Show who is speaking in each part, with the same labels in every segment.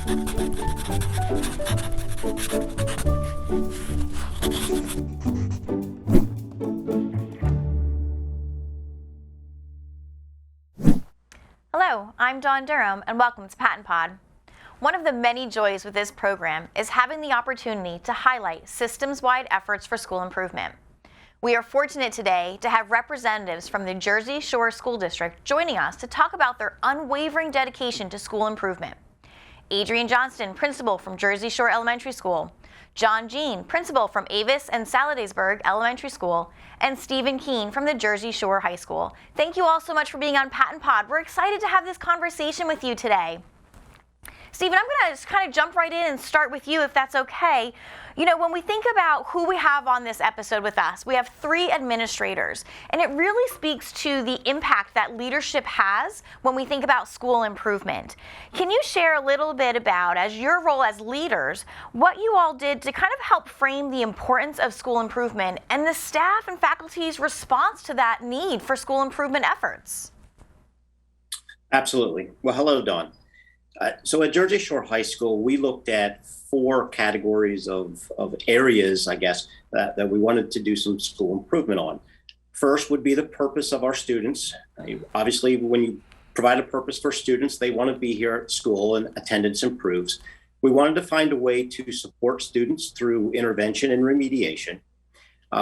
Speaker 1: Hello, I'm Dawn Durham, and welcome to PaTTAnpod. One of the many joys with this program is having the opportunity to highlight systems-wide efforts for school improvement. We are fortunate today to have representatives from the Jersey Shore School District joining us to talk about their unwavering dedication to school improvement. Adrienne Johnston, principal from Jersey Shore Elementary School, John Jean, principal from Avis and Salladasburg Elementary School, and Stephen Keene from the Jersey Shore High School. Thank you all so much for being on PaTTAnpod. We're excited to have this conversation with you today. Stephen, I'm going to just kind of jump right in and start with you, if that's okay. You know, when we think about who we have on this episode with us, we have 3 administrators, and it really speaks to the impact that leadership has when we think about school improvement. Can you share a little bit about, as your role as leaders, what you all did to kind of help frame the importance of school improvement and the staff and faculty's response to that need for school improvement efforts?
Speaker 2: Absolutely. Well, hello, Dawn. So at Jersey Shore High School, we looked at 4 categories of areas, I guess, that we wanted to do some school improvement on. First would be the purpose of our students. Obviously, when you provide a purpose for students, they want to be here at school and attendance improves. We wanted to find a way to support students through intervention and remediation.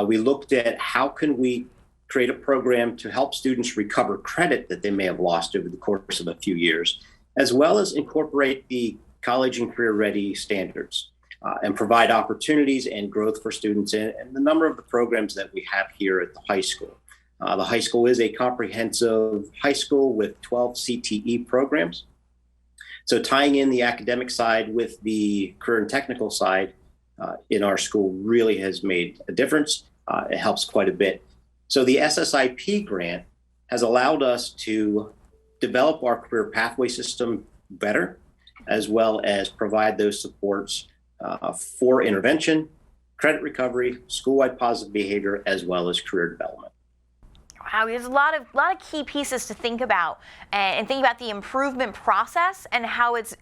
Speaker 2: We looked at how can we create a program to help students recover credit that they may have lost over the course of a few years, as well as incorporate the college and career ready standards and provide opportunities and growth for students and the number of the programs that we have here at the high school. The high school is a comprehensive high school with 12 CTE programs. So tying in the academic side with the career and technical side in our school really has made a difference. It helps quite a bit. So the SSIP grant has allowed us to develop our career pathway system better, as well as provide those supports for intervention, credit recovery, school-wide positive behavior, as well as career development.
Speaker 1: Wow, there's a lot of key pieces to think about, and think about the improvement process and how it's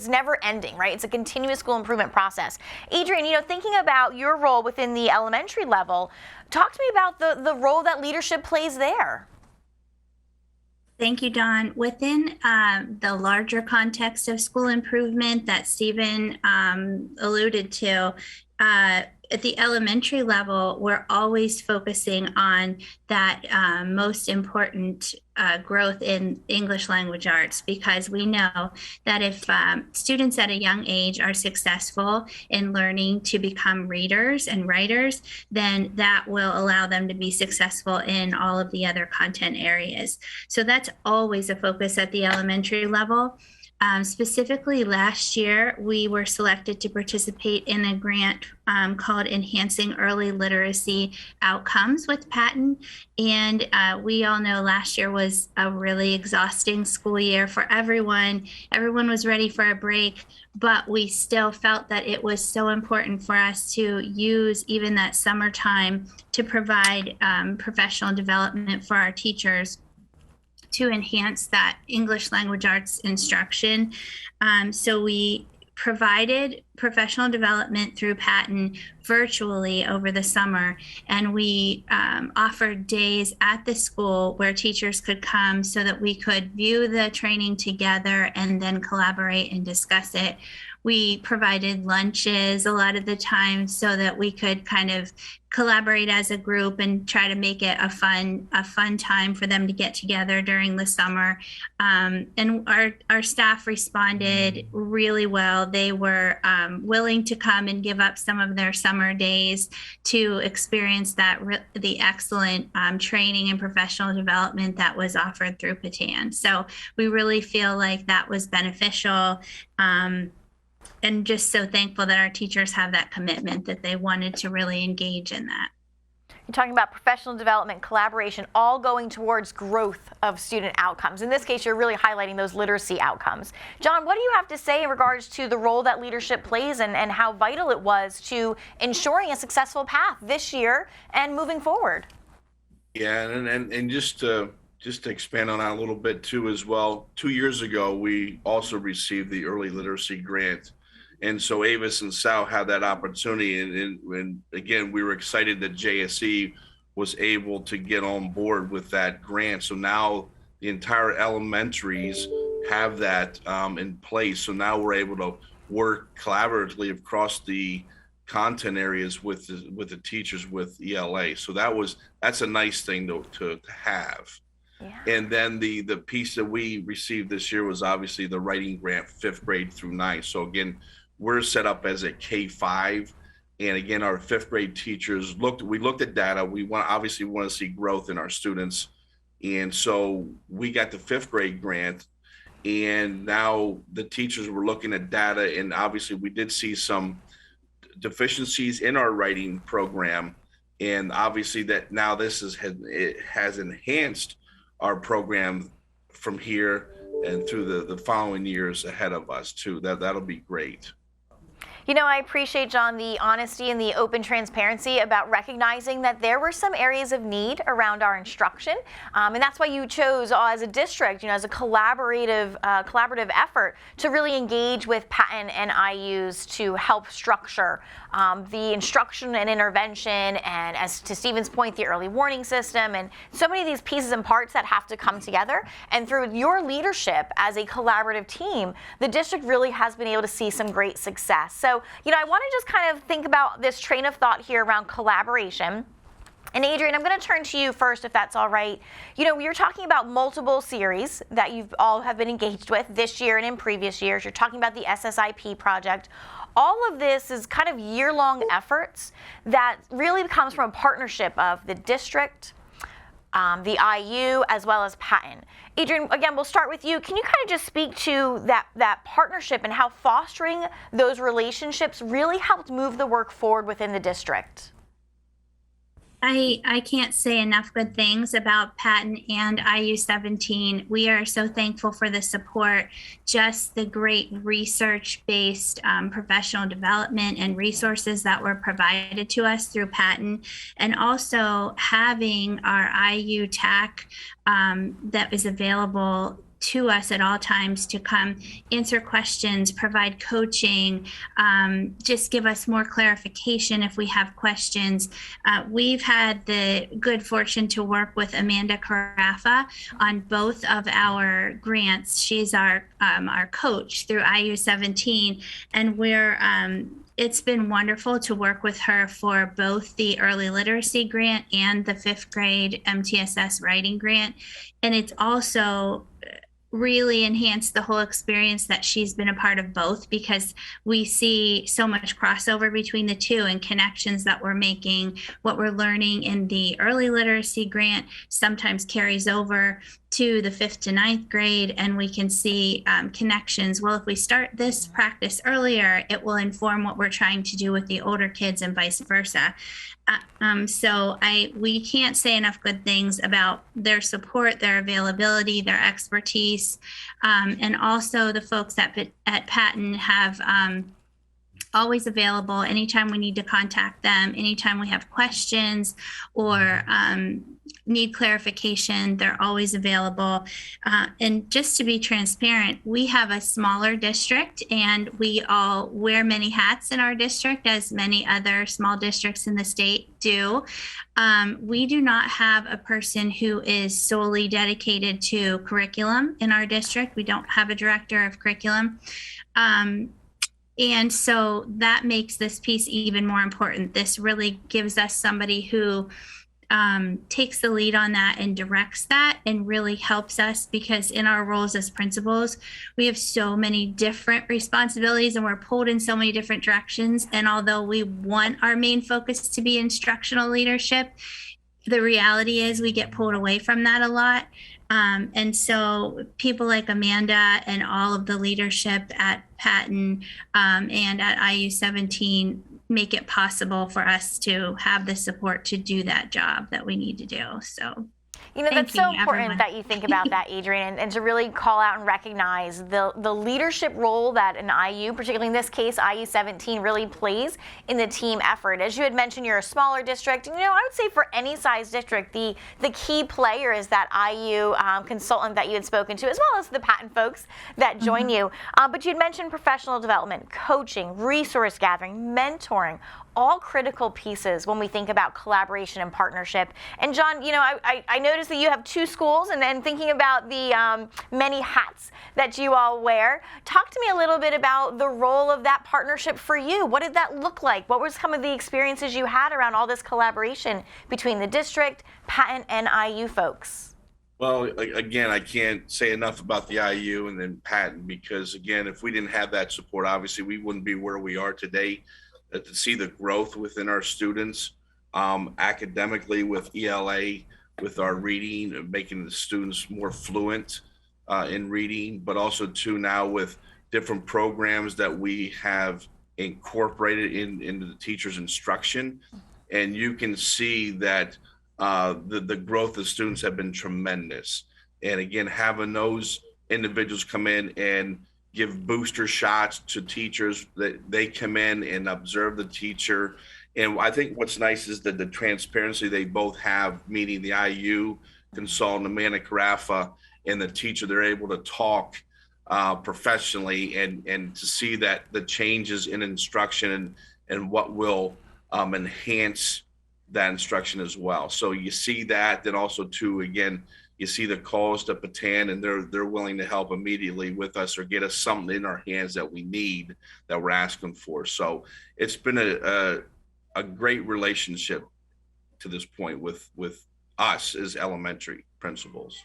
Speaker 1: never ending, right? It's a continuous school improvement process. Adrienne, you know, thinking about your role within the elementary level, talk to me about the role that leadership plays there.
Speaker 3: Thank you, Dawn. Within the larger context of school improvement that Stephen alluded to, at the elementary level, we're always focusing on that most important growth in English language arts, because we know that if students at a young age are successful in learning to become readers and writers, then that will allow them to be successful in all of the other content areas. So that's always a focus at the elementary level. Specifically last year, we were selected to participate in a grant called Enhancing Early Literacy Outcomes with PaTTAN. And we all know last year was a really exhausting school year for everyone. Everyone was ready for a break, but we still felt that it was so important for us to use even that summertime to provide professional development for our teachers to enhance that English language arts instruction. So we provided professional development through PaTTAN virtually over the summer, and we offered days at the school where teachers could come so that we could view the training together and then collaborate and discuss it. We provided lunches a lot of the time so that we could kind of collaborate as a group and try to make it a fun time for them to get together during the summer. And our staff responded really well. They were willing to come and give up some of their summer days to experience the excellent training and professional development that was offered through PaTTAN. So we really feel like that was beneficial. And just so thankful that our teachers have that commitment, that they wanted to really engage in that.
Speaker 1: You're talking about professional development, collaboration, all going towards growth of student outcomes. In this case, you're really highlighting those literacy outcomes. John, what do you have to say in regards to the role that leadership plays and how vital it was to ensuring a successful path this year and moving forward?
Speaker 4: Yeah, and just Just to expand on that a little bit too as well, 2 years ago, we also received the early literacy grant. And so Avis and Sal had that opportunity. And again, we were excited that JSE was able to get on board with that grant. So now the entire elementaries have that in place. So now we're able to work collaboratively across the content areas with the teachers with ELA. So that's a nice thing to have. Yeah. And then the piece that we received this year was obviously the writing grant, 5th grade through 9th. So again, we're set up as a K-5, and again, our 5th grade teachers we looked at data. We want to see growth in our students, and so we got the 5th grade grant, and now the teachers were looking at data, and obviously we did see some deficiencies in our writing program, and obviously that now it has enhanced our program from here and through the following years ahead of us too. That'll be great.
Speaker 1: You know, I appreciate, John, the honesty and the open transparency about recognizing that there were some areas of need around our instruction. And that's why you chose, as a district, as a collaborative effort to really engage with PaTTAN and IUs to help structure the instruction and intervention, and as to Stephen's point, the early warning system, and so many of these pieces and parts that have to come together. And through your leadership as a collaborative team, the district really has been able to see some great success. So, I want to just kind of think about this train of thought here around collaboration. And Adrienne, I'm going to turn to you first, if that's all right. You're talking about multiple series that you've all have been engaged with this year and in previous years. You're talking about the SSIP project. All of this is kind of year-long efforts that really comes from a partnership of the district, the IU, as well as PaTTAN. Adrienne, again, we'll start with you. Can you kind of just speak to that partnership and how fostering those relationships really helped move the work forward within the district?
Speaker 3: I can't say enough good things about PaTTAN and IU17. We are so thankful for the support, just the great research-based professional development and resources that were provided to us through PaTTAN, and also having our IU TAC that is available to us at all times to come answer questions, provide coaching, just give us more clarification if we have questions. We've had the good fortune to work with Amanda Carafa on both of our grants. She's our coach through IU17, and it's been wonderful to work with her for both the early literacy grant and the 5th grade MTSS writing grant. And it's also really enhanced the whole experience that she's been a part of both, because we see so much crossover between the two and connections that we're making. What we're learning in the early literacy grant sometimes carries over to the 5th to 9th grade, and we can see connections. Well, if we start this practice earlier, it will inform what we're trying to do with the older kids and vice versa. So we can't say enough good things about their support, their availability, their expertise, and also the folks at PaTTAN have always available anytime we need to contact them, anytime we have questions or need clarification, they're always available. And just to be transparent, we have a smaller district and we all wear many hats in our district, as many other small districts in the state do. We do not have a person who is solely dedicated to curriculum in our district. We don't have a director of curriculum. And so that makes this piece even more important. This really gives us somebody who takes the lead on that and directs that and really helps us, because in our roles as principals, we have so many different responsibilities and we're pulled in so many different directions. And although we want our main focus to be instructional leadership, the reality is we get pulled away from that a lot. And so people like Amanda and all of the leadership at PaTTAN and at IU17 make it possible for us to have the support to do that job that we need to do. So,
Speaker 1: You know, that's
Speaker 3: Thank
Speaker 1: so
Speaker 3: you,
Speaker 1: important
Speaker 3: everyone.
Speaker 1: that you think about that, Adrienne, and to really call out and recognize the leadership role that an IU, particularly in this case, IU 17, really plays in the team effort. As you had mentioned, you're a smaller district. And, you know, I would say for any size district, the key player is that IU consultant that you had spoken to, as well as the PaTTAN folks that join you. But you'd mentioned professional development, coaching, resource gathering, mentoring, all critical pieces when we think about collaboration and partnership. And John, you know, I noticed that you have 2 schools, and then thinking about the many hats that you all wear. Talk to me a little bit about the role of that partnership for you. What did that look like? What were some of the experiences you had around all this collaboration between the district, PaTTAN, and IU folks?
Speaker 4: Well, again, I can't say enough about the IU and then PaTTAN, because again, if we didn't have that support, obviously we wouldn't be where we are today. To see the growth within our students, academically with ELA, with our reading, and making the students more fluent in reading, but also too now with different programs that we have incorporated into the teacher's instruction. And you can see that the growth of students have been tremendous. And again, having those individuals come in and give booster shots to teachers, that they come in and observe the teacher. And I think what's nice is that the transparency they both have, meaning the IU consultant, Amanda Carafa, and the teacher, they're able to talk professionally and to see that the changes in instruction and what will enhance that instruction as well. So you see that, then also too, again, you see the calls to PaTTAN, and they're willing to help immediately with us or get us something in our hands that we need, that we're asking for. So it's been a great relationship to this point with us as elementary principals.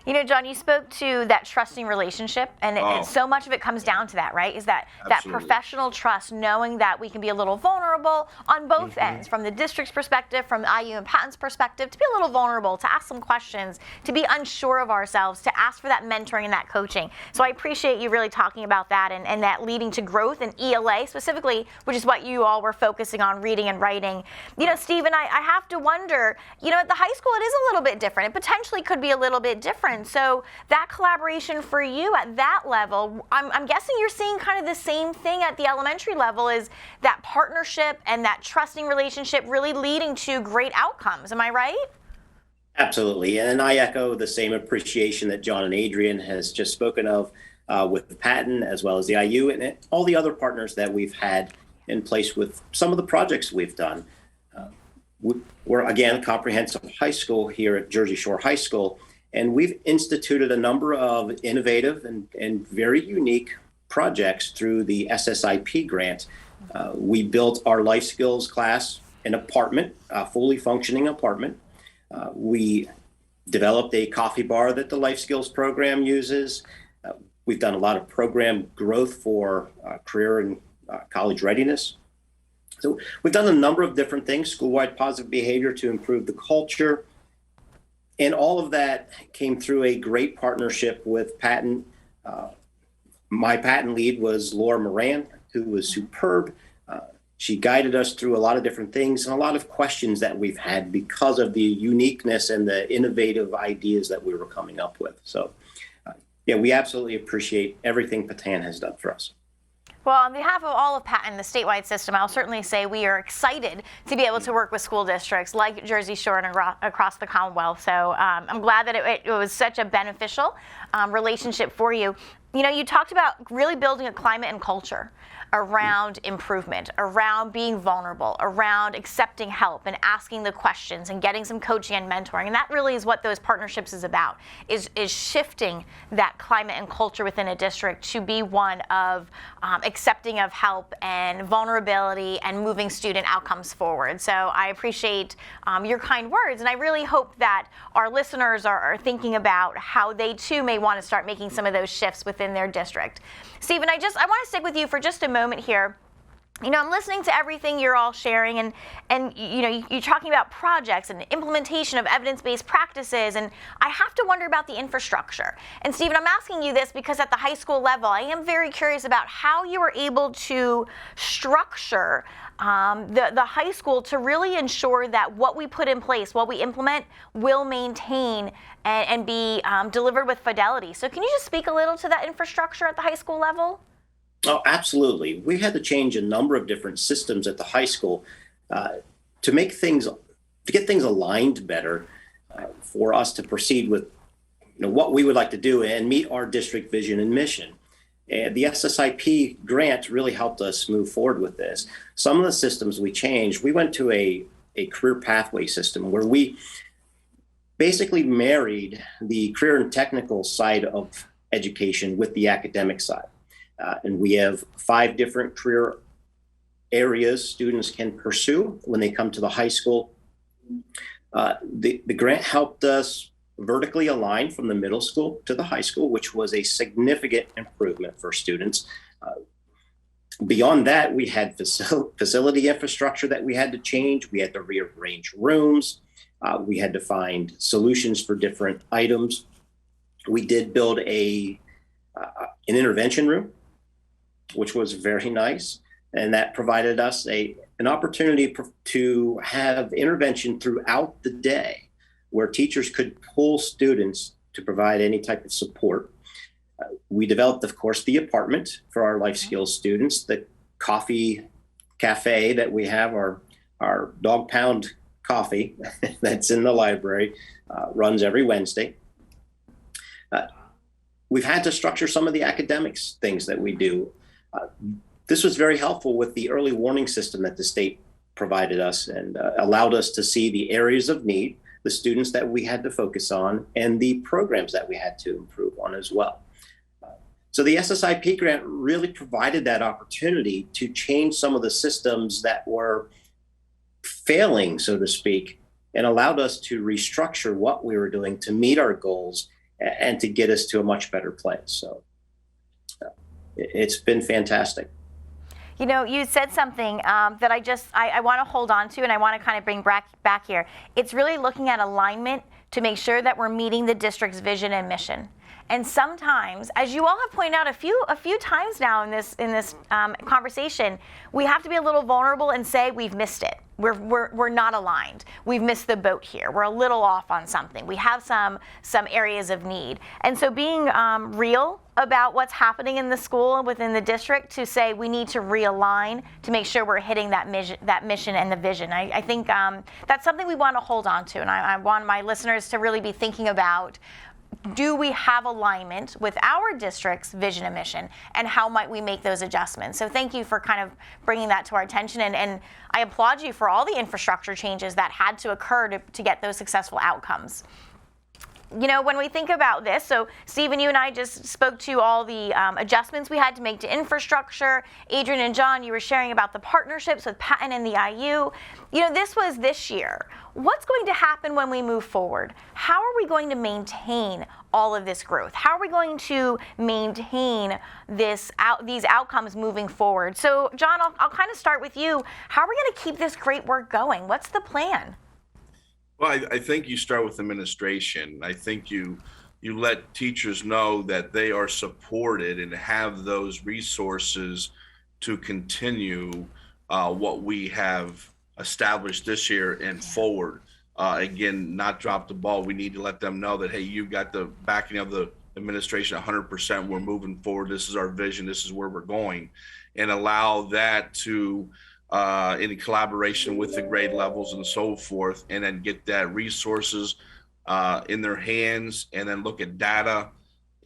Speaker 1: You know, John, you spoke to that trusting relationship, and so much of it comes down to that, right? Is that professional trust, knowing that we can be a little vulnerable on both ends, from the district's perspective, from IU and PaTTAN's perspective, to be a little vulnerable, to ask some questions, to be unsure of ourselves, to ask for that mentoring and that coaching. So I appreciate you really talking about that, and that leading to growth in ELA specifically, which is what you all were focusing on, reading and writing. You know, Steve, and I have to wonder, you know, at the high school it is a little bit different. It potentially could be a little bit different. So that collaboration for you at that level, I'm guessing you're seeing kind of the same thing at the elementary level, is that partnership and that trusting relationship really leading to great outcomes. Am I right?
Speaker 2: Absolutely. And I echo the same appreciation that John and Adrienne has just spoken of with PaTTAN, as well as the IU and all the other partners that we've had in place with some of the projects we've done. We're, again, comprehensive high school here at Jersey Shore High School. And we've instituted a number of innovative and very unique projects through the SSIP grant. We built our life skills class, an apartment, a fully functioning apartment. We developed a coffee bar that the life skills program uses. We've done a lot of program growth for career and college readiness. So we've done a number of different things, school-wide positive behavior to improve the culture. And all of that came through a great partnership with PaTTAN. My PaTTAN lead was Laura Moran, who was superb. She guided us through a lot of different things and a lot of questions that we've had because of the uniqueness and the innovative ideas that we were coming up with. So, yeah, we absolutely appreciate everything PaTTAN has done for us.
Speaker 1: Well, on behalf of all of PaTTAN, the statewide system, I'll certainly say we are excited to be able to work with school districts like Jersey Shore and across the Commonwealth. So I'm glad that it was such a beneficial relationship for you. You know, you talked about really building a climate and culture around improvement, around being vulnerable, around accepting help and asking the questions and getting some coaching and mentoring. And that really is what those partnerships is about, is shifting that climate and culture within a district to be one of accepting of help and vulnerability and moving student outcomes forward. So I appreciate your kind words, and I really hope that our listeners are thinking about how they too may want to start making some of those shifts within their district. Stephen, I want to stick with you for just a moment here. I'm listening to everything you're all sharing, and you're talking about projects and implementation of evidence-based practices, and I have to wonder about the infrastructure. And Stephen, I'm asking you this because at the high school level, I am very curious about how you were able to structure the high school to really ensure that what we put in place, what we implement, will maintain and be delivered with fidelity. So can you just speak a little to that infrastructure at the high school level?
Speaker 2: Oh, absolutely. We had to change a number of different systems at the high school to get things aligned better for us to proceed with what we would like to do and meet our district vision and mission. And the SSIP grant really helped us move forward with this. Some of the systems we changed, we went to a career pathway system where we basically married the career and technical side of education with the academic side. And we have 5 different career areas students can pursue when they come to the high school. The grant helped us vertically align from the middle school to the high school, which was a significant improvement for students. Beyond that, we had facility infrastructure that we had to change. We had to rearrange rooms. We had to find solutions for different items. We did build an intervention room, which was very nice. And that provided us an opportunity to have intervention throughout the day where teachers could pull students to provide any type of support. We developed, of course, the apartment for our life skills students, the coffee cafe that we have, our dog pound coffee that's in the library, runs every Wednesday. We've had to structure some of the academics things that we do. This was very helpful with the early warning system that the state provided us and allowed us to see the areas of need, the students that we had to focus on, and the programs that we had to improve on as well. So the SSIP grant really provided that opportunity to change some of the systems that were failing, so to speak, and allowed us to restructure what we were doing to meet our goals and to get us to a much better place. So it's been fantastic.
Speaker 1: You said something that I want to hold on to, and I want to kind of bring back here. It's really looking at alignment to make sure that we're meeting the district's vision and mission. And sometimes, as you all have pointed out a few times now in this conversation, we have to be a little vulnerable and say we've missed it. We're not aligned. We've missed the boat here. We're a little off on something. We have some areas of need. And so being real about what's happening in the school and within the district to say we need to realign to make sure we're hitting that mission and the vision. I think that's something we want to hold on to. And I want my listeners to really be thinking about, do we have alignment with our district's vision and mission, and how might we make those adjustments? So thank you for kind of bringing that to our attention, and I applaud you for all the infrastructure changes that had to occur to get those successful outcomes. When we think about this, so Stephen, you and I just spoke to all the adjustments we had to make to infrastructure. Adrienne and John, you were sharing about the partnerships with PaTTAN and the IU. This was this year. What's going to happen when we move forward? How are we going to maintain all of this growth? How are we going to maintain these outcomes moving forward? So, John, I'll kind of start with you. How are we going to keep this great work going? What's the plan?
Speaker 4: Well, I think you start with administration. I think you let teachers know that they are supported and have those resources to continue what we have established this year and forward. Again, not drop the ball. We need to let them know that, hey, you've got the backing of the administration 100%. We're moving forward. This is our vision. This is where we're going. And allow that to in collaboration with the grade levels and so forth, and then get that resources in their hands, and then look at data.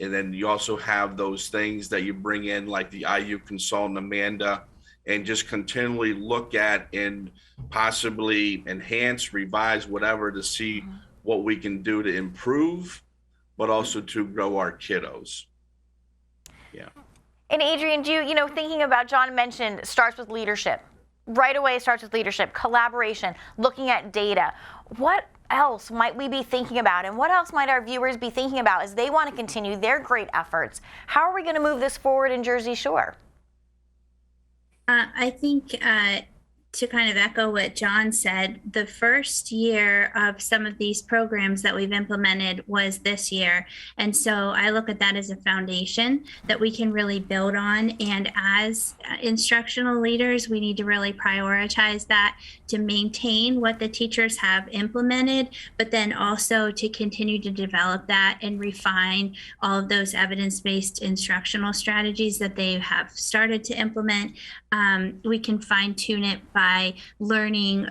Speaker 4: And then you also have those things that you bring in, like the IU consultant, Amanda, and just continually look at and possibly enhance, revise, whatever, to see what we can do to improve, but also to grow our kiddos. Yeah.
Speaker 1: And Adrienne, thinking about, John mentioned, starts with leadership. Right away, it starts with leadership, collaboration, looking at data. What else might we be thinking about, and what else might our viewers be thinking about as they want to continue their great efforts? How are we going to move this forward in Jersey Shore?
Speaker 3: I think to kind of echo what John said, the first year of some of these programs that we've implemented was this year. And so I look at that as a foundation that we can really build on. And as instructional leaders, we need to really prioritize that to maintain what the teachers have implemented, but then also to continue to develop that and refine all of those evidence-based instructional strategies that they have started to implement. We can fine tune it by learning,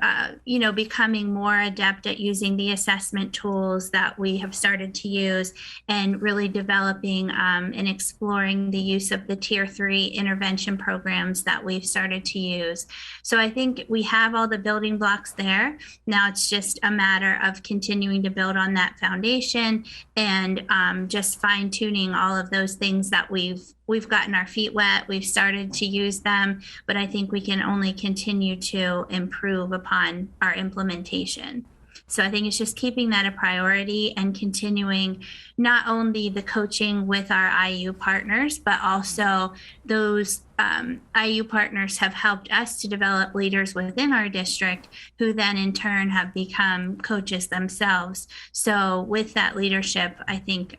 Speaker 3: becoming more adept at using the assessment tools that we have started to use, and really developing and exploring the use of the Tier 3 intervention programs that we've started to use. So I think we have all the building blocks there. Now it's just a matter of continuing to build on that foundation and just fine tuning all of those things that we've gotten our feet wet. We've started to use them, but I think we can only continue to improve upon our implementation. So I think it's just keeping that a priority and continuing not only the coaching with our IU partners, but also those IU partners have helped us to develop leaders within our district who then in turn have become coaches themselves. So with that leadership, I think,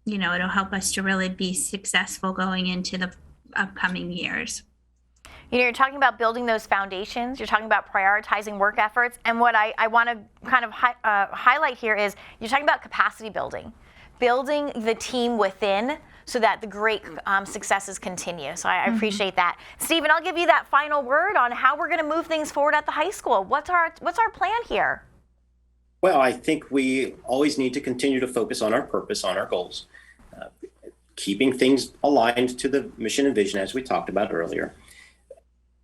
Speaker 3: it'll help us to really be successful going into the upcoming years.
Speaker 1: You're talking about building those foundations. You're talking about prioritizing work efforts. And what I want to kind of highlight here is you're talking about capacity building the team within so that the great successes continue. So I appreciate that. Stephen, I'll give you that final word on how we're going to move things forward at the high school. What's our plan here?
Speaker 2: Well, I think we always need to continue to focus on our purpose, on our goals, keeping things aligned to the mission and vision as we talked about earlier.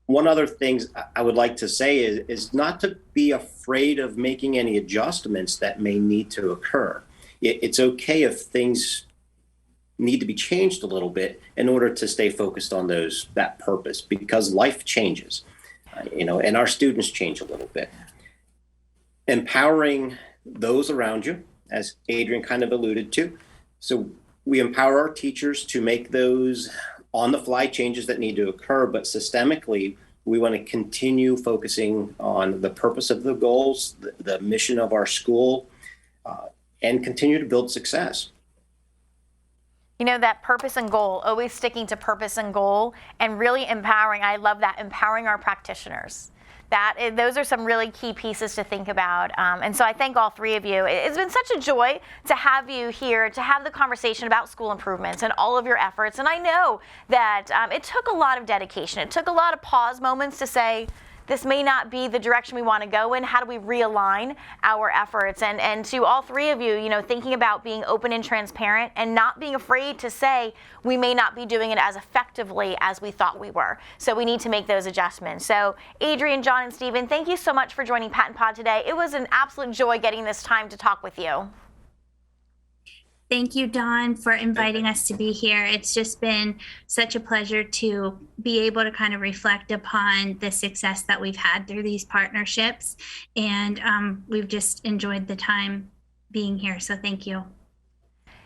Speaker 2: One other thing I would like to say is not to be afraid of making any adjustments that may need to occur. It's okay if things need to be changed a little bit in order to stay focused on that purpose, because life changes, and our students change a little bit. Empowering those around you, as Adrienne kind of alluded to. So we empower our teachers to make those on-the-fly changes that need to occur, but systemically, we want to continue focusing on the purpose of the goals, the mission of our school, and continue to build success.
Speaker 1: That purpose and goal, always sticking to purpose and goal, and really empowering. I love that, empowering our practitioners. Those are some really key pieces to think about. And so I thank all three of you. It's been such a joy to have you here, to have the conversation about school improvements and all of your efforts. And I know that it took a lot of dedication. It took a lot of pause moments to say, this may not be the direction we want to go in. How do we realign our efforts? And to all three of you, thinking about being open and transparent and not being afraid to say we may not be doing it as effectively as we thought we were. So we need to make those adjustments. So Adrienne, John, and Stephen, thank you so much for joining PaTTAnpod today. It was an absolute joy getting this time to talk with you.
Speaker 3: Thank you, Dawn, for inviting us to be here. It's just been such a pleasure to be able to kind of reflect upon the success that we've had through these partnerships. And we've just enjoyed the time being here. So thank you.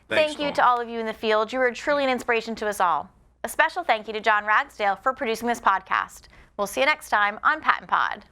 Speaker 1: Thank you to all of you in the field. You are truly an inspiration to us all. A special thank you to John Ragsdale for producing this podcast. We'll see you next time on PaTTAnpod.